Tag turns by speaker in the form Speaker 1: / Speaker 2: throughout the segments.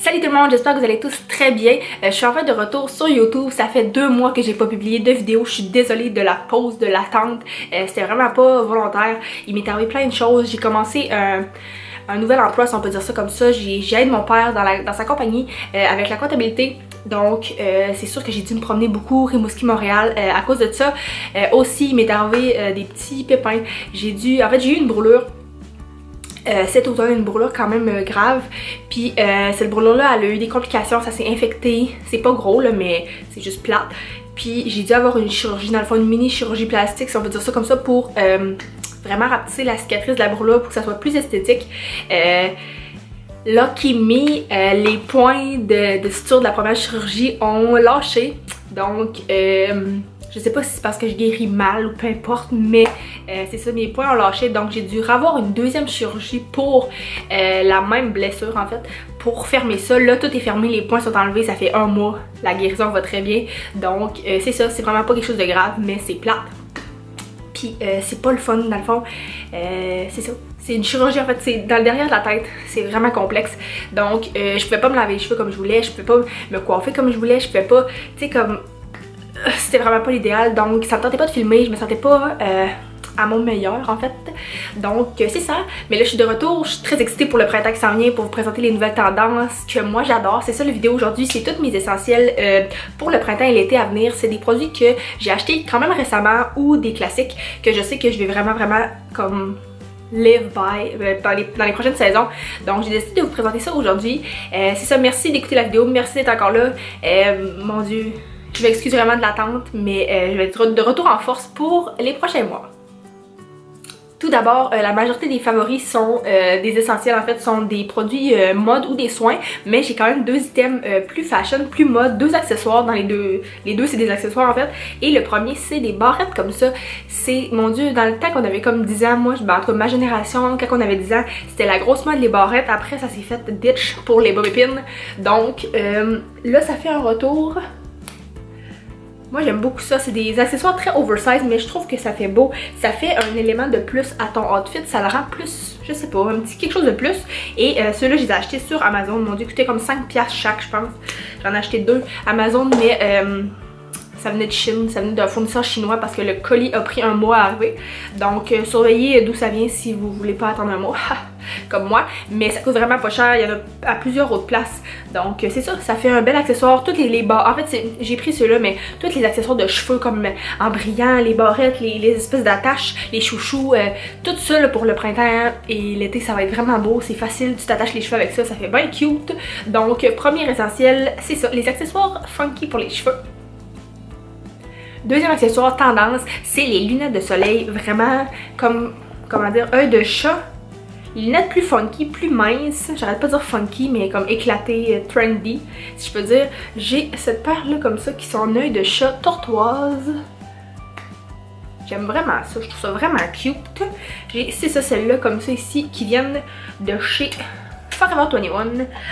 Speaker 1: Salut tout le monde, j'espère que vous allez tous très bien. Je suis en fait de retour sur YouTube. Ça fait 2 mois que j'ai pas publié de vidéo. Je suis désolée de la pause, de l'attente. C'était vraiment pas volontaire. Il m'est arrivé plein de choses. J'ai commencé un nouvel emploi, si on peut dire ça comme ça. J'aide mon père dans sa compagnie avec la comptabilité. Donc c'est sûr que j'ai dû me promener beaucoup, Rimouski, Montréal à cause de ça. Aussi, il m'est arrivé des petits pépins. J'ai eu une brûlure. Cet automne, une brûlure quand même grave, puis cette brûlure là elle a eu des complications, ça s'est infecté, c'est pas gros là mais c'est juste plate, puis j'ai dû avoir une chirurgie, dans le fond une mini chirurgie plastique si on veut dire ça comme ça, pour vraiment rapetisser la cicatrice de la brûlure pour que ça soit plus esthétique. Lucky me, les points de suture de la première chirurgie ont lâché, donc je sais pas si c'est parce que je guéris mal ou peu importe, mais c'est ça, mes points ont lâché, donc j'ai dû revoir une deuxième chirurgie pour la même blessure en fait, pour fermer ça. Là tout est fermé, les points sont enlevés, ça fait 1 mois, la guérison va très bien, donc c'est ça, c'est vraiment pas quelque chose de grave, mais c'est plate. Puis c'est pas le fun dans le fond, c'est ça. C'est une chirurgie en fait, c'est dans le derrière de la tête, c'est vraiment complexe. Donc je pouvais pas me laver les cheveux comme je voulais, je pouvais pas me coiffer comme je voulais, je pouvais pas, tu sais comme... C'était vraiment pas l'idéal, donc ça me tentait pas de filmer, je me sentais pas à mon meilleur en fait. Donc c'est ça, mais là je suis de retour, je suis très excitée pour le printemps qui s'en vient, pour vous présenter les nouvelles tendances que moi j'adore. C'est ça la vidéo aujourd'hui, c'est tous mes essentiels pour le printemps et l'été à venir. C'est des produits que j'ai achetés quand même récemment ou des classiques que je sais que je vais vraiment comme live by dans les prochaines saisons. Donc j'ai décidé de vous présenter ça aujourd'hui. C'est ça, merci d'écouter la vidéo, merci d'être encore là. Mon dieu, je m'excuse vraiment de l'attente, mais je vais être de retour en force pour les prochains mois. Tout d'abord, la majorité des favoris sont des essentiels, en fait, sont des produits mode ou des soins, mais j'ai quand même 2 items plus fashion, plus mode, 2 accessoires dans les deux. Les deux c'est des accessoires en fait, et le premier c'est des barrettes comme ça. C'est, mon dieu, dans le temps qu'on avait comme 10 ans, moi, en tout cas ma génération, quand on avait 10 ans, c'était la grosse mode les barrettes. Après ça s'est fait ditch pour les bobépines. Donc là ça fait un retour. Moi j'aime beaucoup ça, c'est des accessoires très oversize, mais je trouve que ça fait beau. Ça fait un élément de plus à ton outfit, ça le rend plus, je sais pas, un petit quelque chose de plus. Et ceux-là je les ai achetés sur Amazon, mon dieu, coûtaient comme 5$ chaque je pense. J'en ai acheté 2 Amazon, mais ça venait de Chine, ça venait d'un fournisseur chinois parce que le colis a pris 1 mois à arriver. Donc surveillez d'où ça vient si vous voulez pas attendre 1 mois, comme moi. Mais ça coûte vraiment pas cher, il y en a à plusieurs autres places. Donc c'est ça, ça fait un bel accessoire. Toutes les barres, en fait j'ai pris ceux-là, mais tous les accessoires de cheveux comme en brillant, les barrettes, les espèces d'attaches, les chouchous, tout ça là, pour le printemps et l'été ça va être vraiment beau, c'est facile, tu t'attaches les cheveux avec ça, ça fait bien cute. Donc premier essentiel, c'est ça, les accessoires funky pour les cheveux. Deuxième accessoire tendance, c'est les lunettes de soleil, vraiment comme, comment dire, œil de chat. Les lunettes plus funky, plus minces, j'arrête pas de dire funky, mais comme éclatées, trendy, si je peux dire. J'ai cette paire là comme ça qui sont en œil de chat tortoise. J'aime vraiment ça, je trouve ça vraiment cute. C'est ça, celles-là comme ça ici, qui viennent de chez Forever 21.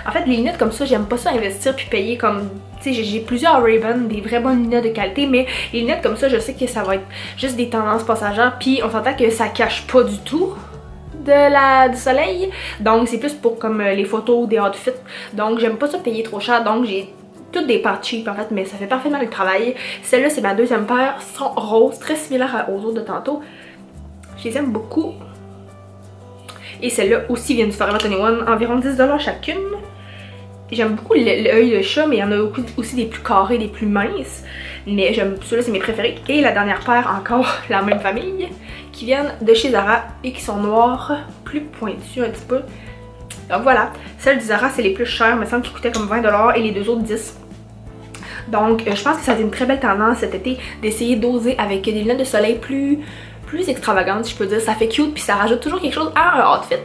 Speaker 1: En fait, les lunettes comme ça, j'aime pas ça investir puis payer comme... Tu sais, j'ai plusieurs Ray-Ban, des vraies bonnes lunettes de qualité, mais les lunettes comme ça, je sais que ça va être juste des tendances passagères, puis on s'entend que ça cache pas du tout du soleil. Donc c'est plus pour comme les photos, des outfits. Donc j'aime pas ça payer trop cher, donc j'ai toutes des paires cheap en fait, mais ça fait parfaitement le travail. Celle-là, c'est ma deuxième paire, sont roses, très similaires aux autres de tantôt. Je les aime beaucoup. Et celle-là aussi vient du Forever 21, environ 10$ chacune. J'aime beaucoup l'œil de chat, mais il y en a aussi des plus carrés, des plus minces. Mais j'aime ceux-là, c'est mes préférés. Et la dernière paire, encore la même famille, qui viennent de chez Zara et qui sont noires, plus pointues un petit peu. Donc voilà, celles du Zara, c'est les plus chères, il me semble qu'ils coûtaient comme 20$ et les deux autres 10$. Donc je pense que ça a été une très belle tendance cet été d'essayer d'oser avec des lunettes de soleil plus extravagantes, si je peux dire. Ça fait cute, puis ça rajoute toujours quelque chose à un outfit.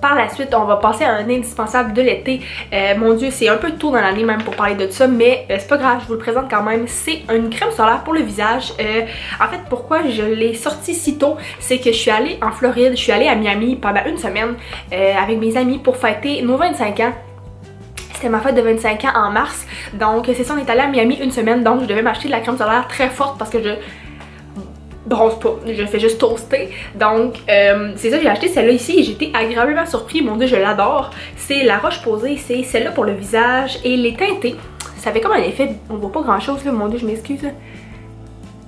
Speaker 1: Par la suite, on va passer à un indispensable de l'été. Mon dieu, c'est un peu tôt dans l'année même pour parler de ça, mais c'est pas grave, je vous le présente quand même. C'est une crème solaire pour le visage. En fait, pourquoi je l'ai sortie si tôt, c'est que je suis allée en Floride, je suis allée à Miami pendant une semaine avec mes amis pour fêter nos 25 ans. C'était ma fête de 25 ans en mars, donc c'est ça, on est allé à Miami une semaine, donc je devais m'acheter de la crème solaire très forte parce que bronze pas, je fais juste toaster. Donc c'est ça, j'ai acheté celle-là ici et j'ai été agréablement surpris, mon dieu je l'adore. C'est la roche posée, c'est celle-là pour le visage et les teintés. Ça fait comme un effet, on voit pas grand chose là, mon dieu je m'excuse.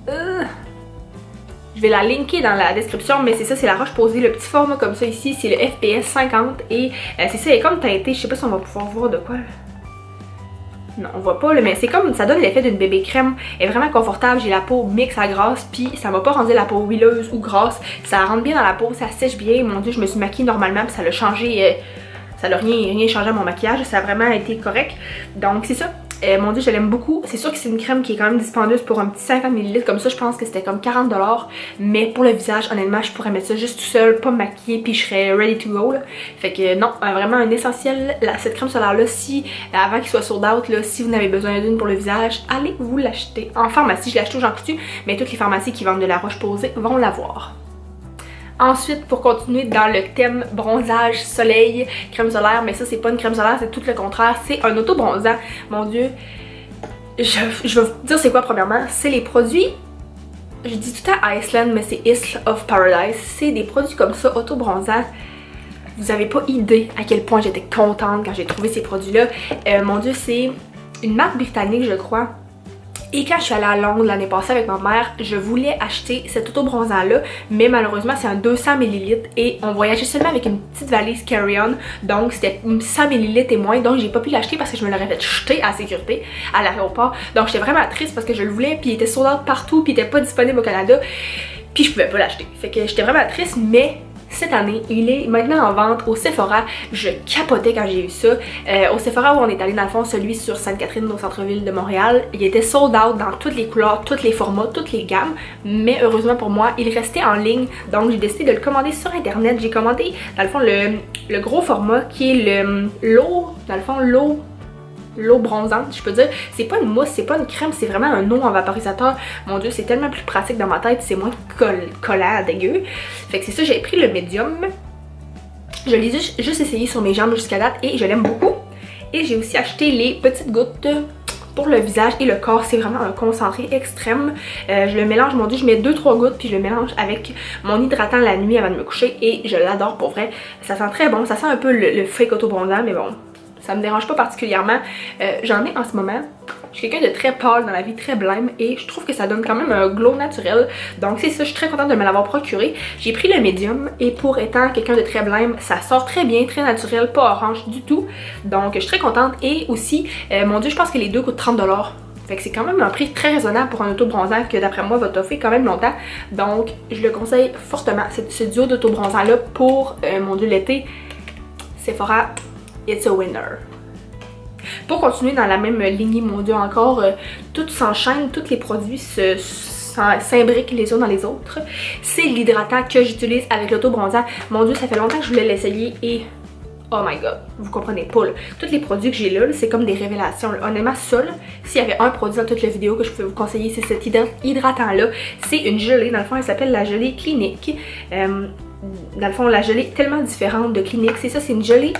Speaker 1: Je vais la linker dans la description, mais c'est ça, c'est la roche posée, le petit format comme ça ici, c'est le FPS 50 et c'est ça, elle est comme teintée, je sais pas si on va pouvoir voir de quoi. Non, on voit pas, là, mais c'est comme, ça donne l'effet d'une bébé crème. Elle est vraiment confortable, j'ai la peau mix à grasse, puis ça m'a pas rendu la peau huileuse ou grasse. Ça rentre bien dans la peau, ça sèche bien. Mon dieu, je me suis maquillée normalement, puis ça l'a changé, ça n'a rien changé à mon maquillage. Ça a vraiment été correct. Donc c'est ça. Mon dieu, je l'aime beaucoup. C'est sûr que c'est une crème qui est quand même dispendieuse pour un petit 50 ml. Comme ça, je pense que c'était comme 40$. Mais pour le visage, honnêtement, je pourrais mettre ça juste tout seul, pas me maquiller, puis je serais ready to go. Là. Fait que non, vraiment un essentiel. Cette crème solaire-là, si, avant qu'il soit sold out, là, si vous n'avez besoin d'une pour le visage, allez vous l'acheter. En pharmacie, je l'ai acheté au Jean Coutu, mais toutes les pharmacies qui vendent de la roche posée vont l'avoir. Ensuite, pour continuer dans le thème bronzage, soleil, crème solaire, mais ça c'est pas une crème solaire, c'est tout le contraire, c'est un auto-bronzant. Mon dieu, je vais vous dire c'est quoi premièrement, c'est les produits, je dis tout le temps Iceland, mais c'est Isle of Paradise, c'est des produits comme ça, auto-bronzants. Vous avez pas idée à quel point j'étais contente quand j'ai trouvé ces produits-là. Mon dieu, c'est une marque britannique, je crois. Et quand je suis allée à Londres l'année passée avec ma mère, je voulais acheter cet auto-bronzant-là, mais malheureusement c'est un 200 ml et on voyageait seulement avec une petite valise carry-on, donc c'était 100 ml et moins, donc j'ai pas pu l'acheter parce que je me l'aurais fait jeter à la sécurité à l'aéroport. Donc j'étais vraiment triste parce que je le voulais, puis il était sold out partout, puis il était pas disponible au Canada, puis je pouvais pas l'acheter. Fait que j'étais vraiment triste, mais cette année, il est maintenant en vente au Sephora. Je capotais quand j'ai eu ça. Au Sephora où on est allé dans le fond, celui sur Sainte-Catherine au centre-ville de Montréal, il était sold out dans toutes les couleurs, tous les formats, toutes les gammes. Mais heureusement pour moi, il restait en ligne. Donc j'ai décidé de le commander sur internet. J'ai commandé dans le fond le gros format qui est l'eau bronzante, je peux dire. C'est pas une mousse, c'est pas une crème, c'est vraiment un eau en vaporisateur. Mon dieu, c'est tellement plus pratique dans ma tête, c'est moins collant, dégueu. Fait que c'est ça, j'ai pris le médium. Je l'ai juste essayé sur mes jambes jusqu'à date et je l'aime beaucoup. Et j'ai aussi acheté les petites gouttes pour le visage et le corps. C'est vraiment un concentré extrême. Je le mélange, mon dieu, je mets 2-3 gouttes puis je le mélange avec mon hydratant la nuit avant de me coucher et je l'adore pour vrai. Ça sent très bon, ça sent un peu le fake auto-bronzant, mais bon, ça me dérange pas particulièrement. J'en ai en ce moment. Je suis quelqu'un de très pâle dans la vie, très blême, et je trouve que ça donne quand même un glow naturel. Donc c'est ça, je suis très contente de me l'avoir procuré. J'ai pris le médium et pour étant quelqu'un de très blême, ça sort très bien, très naturel, pas orange du tout. Donc je suis très contente et aussi, mon dieu, je pense que les deux coûtent 30$. Fait que c'est quand même un prix très raisonnable pour un auto-bronzant que d'après moi va t'offrir quand même longtemps. Donc je le conseille fortement, ce duo d'auto-bronzant là pour, mon dieu, l'été. Sephora, it's a winner. Pour continuer dans la même lignée, mon dieu, encore, tout s'enchaîne, tous les produits s'imbriquent les uns dans les autres. C'est l'hydratant que j'utilise avec l'auto-bronzant. Mon dieu, ça fait longtemps que je voulais l'essayer et oh my god, vous comprenez pas là. Tous les produits que j'ai là, c'est comme des révélations. Là. Honnêtement, ça, s'il y avait un produit dans toute la vidéo que je pouvais vous conseiller, c'est cet hydratant-là. C'est une gelée, dans le fond, elle s'appelle la gelée clinique. Dans le fond, la gelée est tellement différente de Clinique. C'est ça, c'est une gelée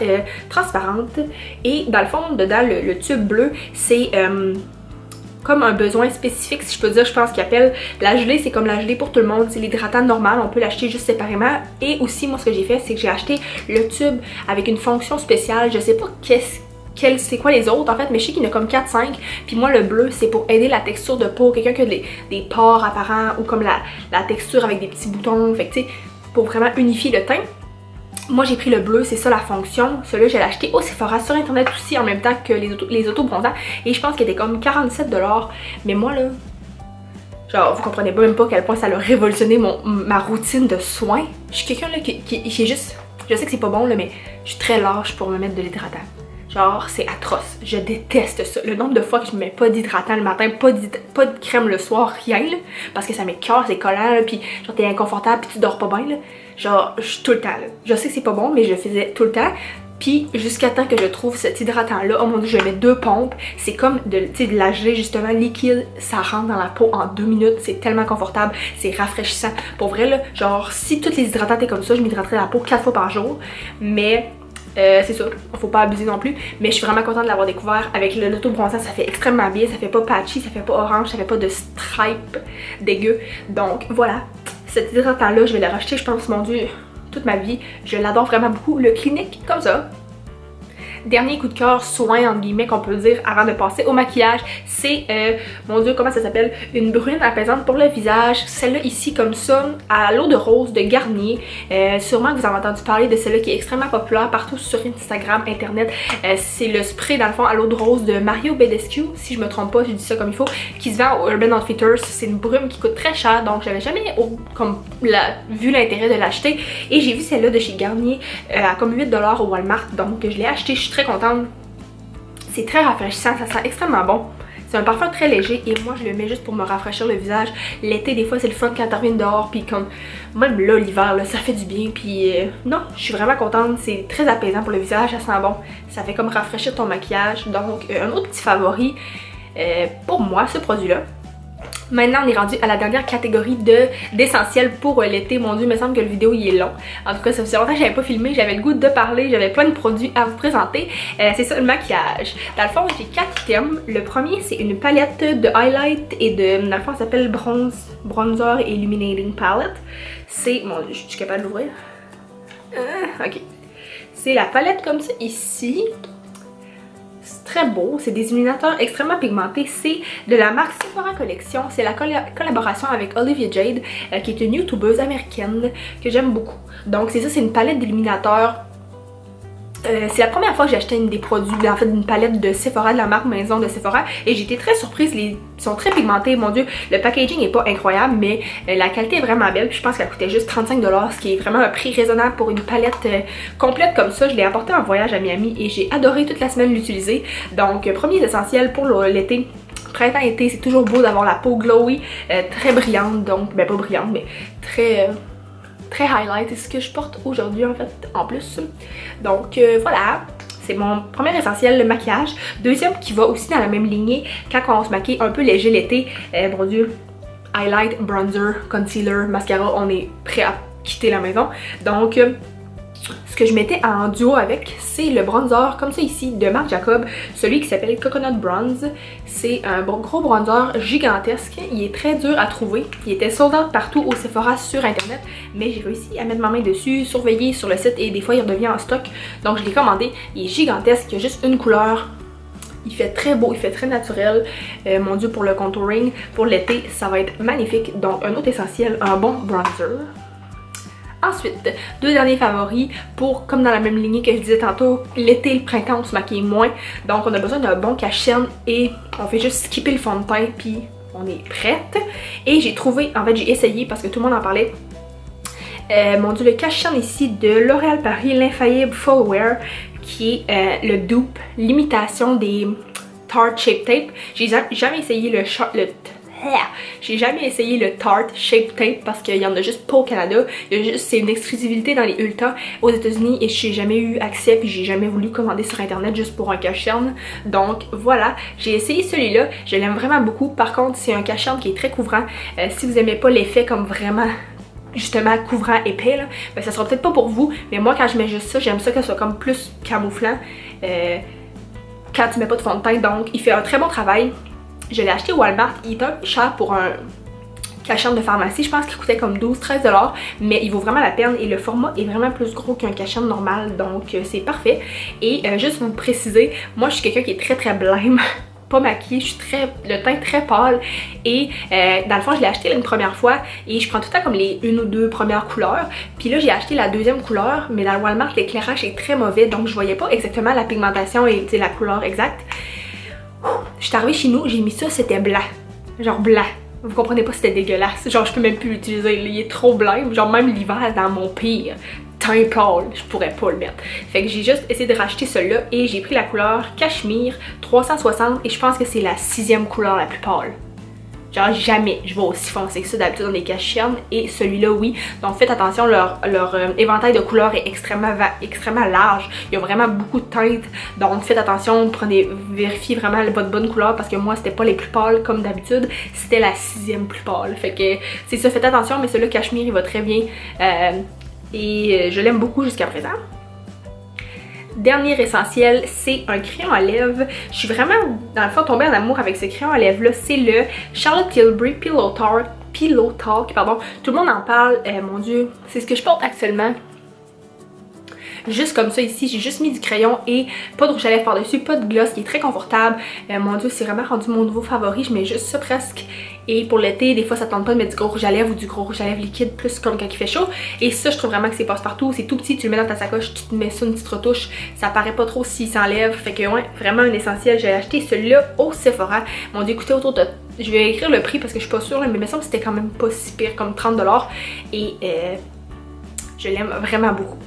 Speaker 1: transparente. Et dans le fond, dedans, le tube bleu, c'est comme un besoin spécifique, si je peux dire, je pense qu'il appelle. La gelée, c'est comme la gelée pour tout le monde. C'est l'hydratant normal, on peut l'acheter juste séparément. Et aussi, moi, ce que j'ai fait, c'est que j'ai acheté le tube avec une fonction spéciale. Je sais pas c'est quoi les autres en fait, mais je sais qu'il y en a comme 4-5. Puis moi, le bleu, c'est pour aider la texture de peau. Quelqu'un qui a des pores apparents ou comme la texture avec des petits boutons. Fait que tu sais, pour vraiment unifier le teint. Moi j'ai pris le bleu, c'est ça la fonction. Celui-là je l'ai acheté au Sephora sur internet aussi en même temps que les auto-bronzants. Et je pense qu'il était comme 47$. Mais moi là, genre vous comprenez même pas à quel point ça a révolutionné ma routine de soins. Je suis quelqu'un là qui est juste, je sais que c'est pas bon là, mais je suis très lâche pour me mettre de l'hydratant. Genre, c'est atroce. Je déteste ça. Le nombre de fois que je me mets pas d'hydratant le matin, pas de crème le soir, rien, là, parce que ça m'écoeure, c'est collant, là, pis genre t'es inconfortable, pis tu dors pas bien, là. Genre, je suis tout le temps, là. Je sais que c'est pas bon, mais je le faisais tout le temps. Puis jusqu'à temps que je trouve cet hydratant-là, oh mon dieu, je mets 2 pompes. C'est comme de la gelée, justement, liquide. Ça rentre dans la peau en 2 minutes. C'est tellement confortable. C'est rafraîchissant. Pour vrai, là, genre, si tous les hydratants étaient comme ça, je m'hydraterais la peau 4 fois par jour. Mais C'est ça, faut pas abuser non plus, mais je suis vraiment contente de l'avoir découvert. Avec l'auto-bronzant, ça fait extrêmement bien, ça fait pas patchy, ça fait pas orange, ça fait pas de stripe dégueu. Donc voilà, cet hydratant-là, je vais le racheter, je pense, mon dieu, toute ma vie. Je l'adore vraiment beaucoup, le Clinique, comme ça. Dernier coup de cœur, soin entre guillemets qu'on peut dire avant de passer au maquillage, c'est, mon dieu, comment ça s'appelle? Une brune apaisante pour le visage. Celle-là ici comme ça, à l'eau de rose de Garnier. Sûrement que vous avez entendu parler de celle-là qui est extrêmement populaire partout sur Instagram, internet. C'est le spray dans le fond à l'eau de rose de Mario Badescu, si je me trompe pas, je dis ça comme il faut, qui se vend au Urban Outfitters. C'est une brume qui coûte très cher, donc j'avais jamais vu l'intérêt de l'acheter. Et j'ai vu celle-là de chez Garnier à comme 8$ au Walmart, donc je l'ai acheté. Je suis très contente. C'est très rafraîchissant, ça sent extrêmement bon. C'est un parfum très léger et moi je le mets juste pour me rafraîchir le visage. L'été des fois c'est le fun quand t'arrives dehors, puis comme même là l'hiver ça fait du bien, puis non, je suis vraiment contente. C'est très apaisant pour le visage, ça sent bon. Ça fait comme rafraîchir ton maquillage. Donc un autre petit favori pour moi, ce produit là. Maintenant, on est rendu à la dernière catégorie d'essentiels pour l'été. Mon dieu, il me semble que le vidéo il est long. En tout cas, ça faisait longtemps que j'avais pas filmé, j'avais le goût de parler, j'avais plein de produits à vous présenter. C'est ça, le maquillage. Dans le fond, j'ai 4 items. Le premier, c'est une palette de highlight et de... Dans le fond, ça s'appelle Bronzer Illuminating Palette. C'est... Mon dieu, je suis capable de l'ouvrir? Ok. C'est la palette comme ça ici. Très beau, c'est des illuminateurs extrêmement pigmentés, c'est de la marque Sephora Collection, c'est la collaboration avec Olivia Jade qui est une youtubeuse américaine que j'aime beaucoup. Donc c'est ça, c'est une palette d'illuminateurs. C'est la première fois que j'ai acheté des produits, en fait une palette de Sephora, de la marque maison de Sephora, et j'ai été très surprise. Ils sont très pigmentés, mon dieu, le packaging est pas incroyable, mais la qualité est vraiment belle. Puis je pense qu'elle coûtait juste 35$, ce qui est vraiment un prix raisonnable pour une palette complète comme ça. Je l'ai apportée en voyage à Miami et j'ai adoré toute la semaine l'utiliser. Donc premier essentiel pour l'été. Printemps-été, c'est toujours beau d'avoir la peau glowy, très brillante, donc, ben pas brillante, mais très highlight, c'est ce que je porte aujourd'hui en fait, en plus. Donc voilà, c'est mon premier essentiel, le maquillage. Deuxième qui va aussi dans la même lignée, quand on se maquille un peu léger l'été, mon dieu, highlight, bronzer, concealer, mascara, on est prêt à quitter la maison. Donc ce que je mettais en duo avec, c'est le bronzer comme ça ici de Marc Jacob, celui qui s'appelle Coconut Bronze. C'est un gros bronzer gigantesque, il est très dur à trouver, il était sold out partout au Sephora sur internet, mais j'ai réussi à mettre ma main dessus, surveiller sur le site et des fois il redevient en stock, donc je l'ai commandé. Il est gigantesque, il y a juste une couleur. Il fait très beau, il fait très naturel. Mon dieu, pour le contouring, pour l'été, ça va être magnifique. Donc un autre essentiel, un bon bronzer. Ensuite, deux derniers favoris pour, comme dans la même lignée que je disais tantôt, l'été et le printemps on se maquille moins, donc on a besoin d'un bon cache-cerne et on fait juste skipper le fond de teint puis on est prête. Et j'ai trouvé, en fait j'ai essayé parce que tout le monde en parlait, mon dieu, le cache-cerne ici de L'Oréal Paris, l'infaillible Full Wear, qui est le dupe, l'imitation des Tarte Shape Tape. J'ai jamais essayé j'ai jamais essayé le Tarte Shape Tape parce qu'il y en a juste pas au Canada. C'est une exclusivité dans les Ulta aux États-Unis et j'ai jamais eu accès puis j'ai jamais voulu commander sur internet juste pour un cache-cerne. Donc voilà, j'ai essayé celui-là, je l'aime vraiment beaucoup. Par contre, c'est un cache-cerne qui est très couvrant. Si vous aimez pas l'effet comme vraiment justement couvrant épais là, ben ça sera peut-être pas pour vous, mais moi quand je mets juste ça, j'aime ça que ce soit comme plus camouflant quand tu mets pas de fond de teint. Donc il fait un très bon travail. Je l'ai acheté au Walmart, il est un peu cher pour un cache-cerne de pharmacie, je pense qu'il coûtait comme 12-13$, mais il vaut vraiment la peine et le format est vraiment plus gros qu'un cache-cerne normal, donc c'est parfait. Et juste pour vous préciser, moi je suis quelqu'un qui est très blême, pas maquillée, je suis le teint très pâle et dans le fond je l'ai acheté une première fois et je prends tout le temps comme les une ou deux premières couleurs, puis là j'ai acheté la deuxième couleur, mais dans le Walmart l'éclairage est très mauvais, donc je voyais pas exactement la pigmentation et la couleur exacte. Je suis arrivée chez nous, j'ai mis ça, c'était blanc. Genre blanc. Vous comprenez pas, c'était dégueulasse. Genre je peux même plus l'utiliser, il est trop blanc. Genre même l'hiver dans mon pire teint pâle, je pourrais pas le mettre. Fait que j'ai juste essayé de racheter celui-là et j'ai pris la couleur Cachemire 360 et je pense que c'est la 6e couleur la plus pâle. Genre jamais je vais aussi foncé que ça d'habitude dans les cache-cernes et celui-là oui. Donc faites attention, leur éventail de couleurs est extrêmement large. Il y a vraiment beaucoup de teintes. Donc faites attention, vérifiez vraiment votre bonne couleur parce que moi c'était pas les plus pâles comme d'habitude. C'était la 6e plus pâle. Fait que c'est ça, faites attention, mais celui-là Cachemire il va très bien. Et je l'aime beaucoup jusqu'à présent. dernier essentiel, c'est un crayon à lèvres. Je suis vraiment, dans le fond, tombée en amour avec ce crayon à lèvres-là. C'est le Charlotte Tilbury Pillow Talk, pardon. Tout le monde en parle, mon Dieu, c'est ce que je porte actuellement. Juste comme ça ici, j'ai juste mis du crayon et pas de rouge à lèvres par-dessus, pas de gloss, qui est très confortable. Mon Dieu, c'est vraiment rendu mon nouveau favori, je mets juste ça presque. Et pour l'été, des fois ça tente pas de mettre du gros rouge à lèvres ou du gros rouge à lèvres liquide, plus comme quand il fait chaud. Et ça, je trouve vraiment que c'est passe-partout, c'est tout petit, tu le mets dans ta sacoche, tu te mets ça une petite retouche, ça paraît pas trop s'il s'enlève. Fait que ouais, vraiment un essentiel. J'ai acheté celui-là au Sephora. Mon Dieu, écoutez, autour de... Je vais écrire le prix parce que je suis pas sûre, mais il me semble que c'était quand même pas si pire, comme 30$. Et je l'aime vraiment beaucoup.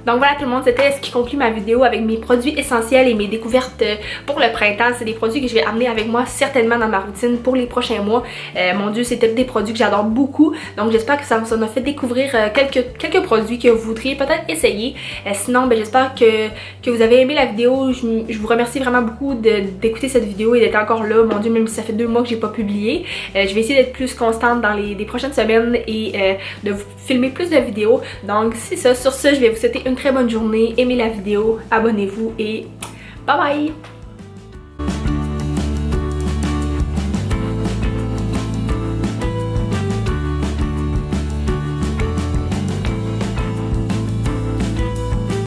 Speaker 1: Donc voilà tout le monde, c'était ce qui conclut ma vidéo avec mes produits essentiels et mes découvertes pour le printemps. C'est des produits que je vais amener avec moi certainement dans ma routine pour les prochains mois. Mon Dieu, c'était des produits que j'adore beaucoup. Donc j'espère que ça vous en a fait découvrir quelques produits que vous voudriez peut-être essayer. Sinon, ben, j'espère que vous avez aimé la vidéo. Je vous remercie vraiment beaucoup d'écouter cette vidéo et d'être encore là. Mon Dieu, même si ça fait 2 mois que j'ai pas publié. Je vais essayer d'être plus constante dans les prochaines semaines et de vous filmer plus de vidéos. Donc c'est ça. Sur ce, je vais vous souhaiter une très bonne journée. Aimez la vidéo, abonnez-vous et bye bye!